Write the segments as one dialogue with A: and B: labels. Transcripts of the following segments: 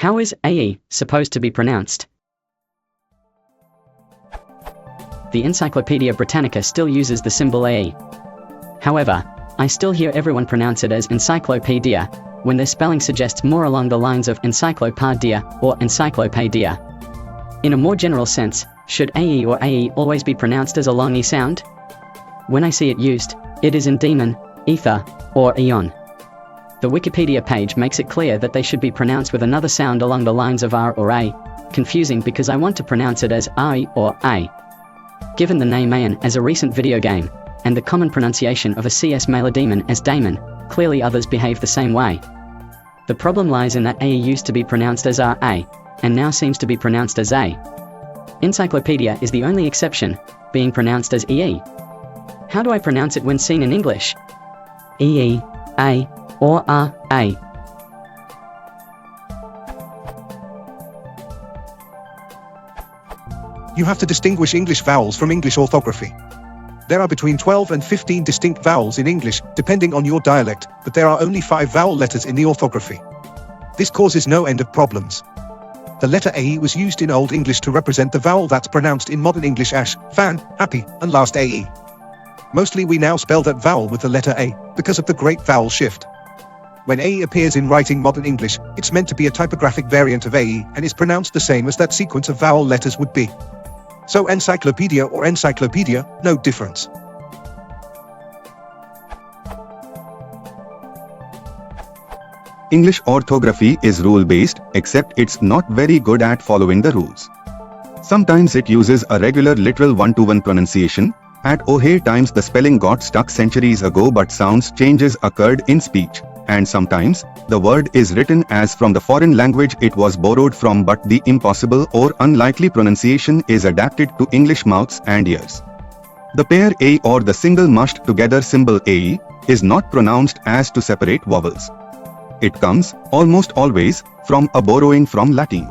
A: How is AE supposed to be pronounced? The Encyclopedia Britannica still uses the symbol AE. However, I still hear everyone pronounce it as encyclopedia, when their spelling suggests more along the lines of encyclopadia or encyclopedia. In a more general sense, should AE or AE always be pronounced as a long E sound? When I see it used, it is in demon, ether, or eon. The Wikipedia page makes it clear that they should be pronounced with another sound along the lines of R or A, confusing because I want to pronounce it as I or A. Given the name Aeon as a recent video game, and the common pronunciation of a CS male demon as Damon, clearly others behave the same way. The problem lies in that AE used to be pronounced as RA, and now seems to be pronounced as A. Encyclopedia is the only exception, being pronounced as EE. How do I pronounce it when seen in English? EE, A, or RA?
B: You have to distinguish English vowels from English orthography. There are between 12 and 15 distinct vowels in English, depending on your dialect, but there are only 5 vowel letters in the orthography. This causes no end of problems. The letter AE was used in Old English to represent the vowel that's pronounced in Modern English as fan, happy, and last AE. Mostly we now spell that vowel with the letter A, because of the great vowel shift. When AE appears in writing Modern English, it's meant to be a typographic variant of AE and is pronounced the same as that sequence of vowel letters would be. So encyclopedia or encyclopedia, no difference.
C: English orthography is rule-based, except it's not very good at following the rules. Sometimes it uses a regular literal one-to-one pronunciation. At OHE times the spelling got stuck centuries ago, but sounds changes occurred in speech. And sometimes, the word is written as from the foreign language it was borrowed from, but the impossible or unlikely pronunciation is adapted to English mouths and ears. The pair A or the single mushed together symbol AE is not pronounced as to separate vowels. It comes, almost always, from a borrowing from Latin.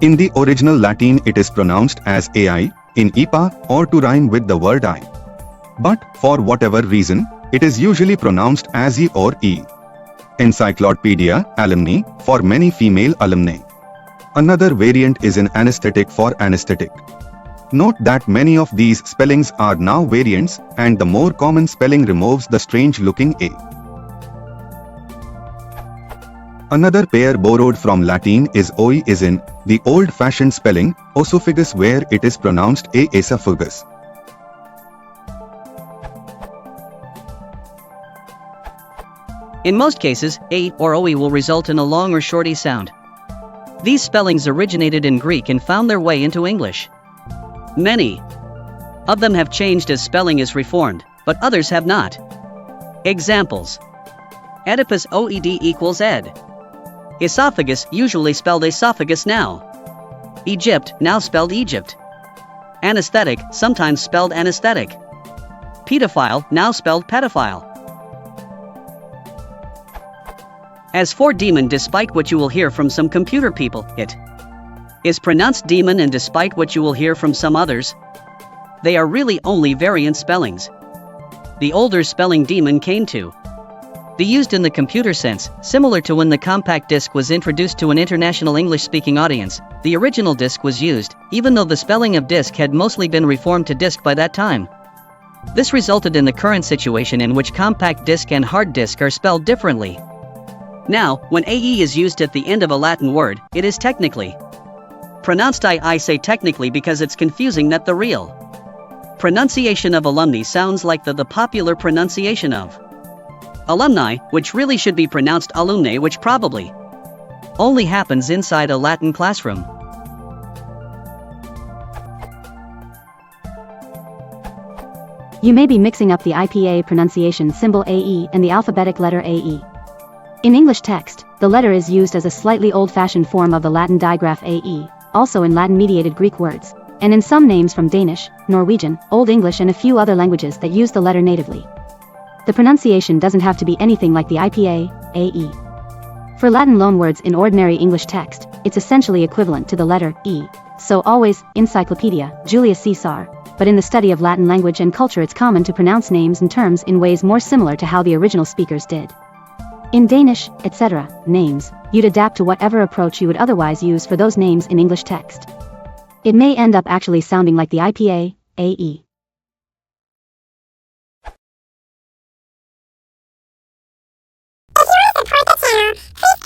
C: In the original Latin it is pronounced as AI, in IPA, or to rhyme with the word I. But, for whatever reason, it is usually pronounced as E or E. Encyclopedia, alumni, for many female alumni. Another variant is an anesthetic for anesthetic. Note that many of these spellings are now variants, and the more common spelling removes the strange-looking A. Another pair borrowed from Latin is OE is in the old-fashioned spelling, oesophagus, where it is pronounced A esophagus.
D: In most cases, A or OE will result in a long or short E sound. These spellings originated in Greek and found their way into English. Many of them have changed as spelling is reformed, but others have not. Examples: Oedipus OED equals ed. Esophagus usually spelled esophagus now. Egypt now spelled Egypt. Anesthetic sometimes spelled anesthetic. Pedophile now spelled pedophile. As for demon, despite what you will hear from some computer people, it is pronounced demon, and despite what you will hear from some others, they are really only variant spellings. The older spelling demon came to be used in the computer sense, similar to when the compact disc was introduced to an international English-speaking audience. The original disc was used, even though the spelling of disc had mostly been reformed to disc by that time. This resulted in the current situation in which compact disc and hard disk are spelled differently. Now, when AE is used at the end of a Latin word, it is technically pronounced I say technically because it's confusing that the real pronunciation of alumni sounds like the popular pronunciation of alumni, which really should be pronounced alumni, which probably only happens inside a Latin classroom.
E: You may be mixing up the IPA pronunciation symbol AE and the alphabetic letter AE. In English text, the letter is used as a slightly old-fashioned form of the Latin digraph AE, also in Latin-mediated Greek words, and in some names from Danish, Norwegian, Old English and a few other languages that use the letter natively. The pronunciation doesn't have to be anything like the IPA, AE. For Latin loanwords in ordinary English text, it's essentially equivalent to the letter E, so always, Encyclopedia, Julius Caesar, but in the study of Latin language and culture it's common to pronounce names and terms in ways more similar to how the original speakers did. In Danish, etc., names, you'd adapt to whatever approach you would otherwise use for those names in English text. It may end up actually sounding like the IPA, AE.
F: If you want to support the channel, please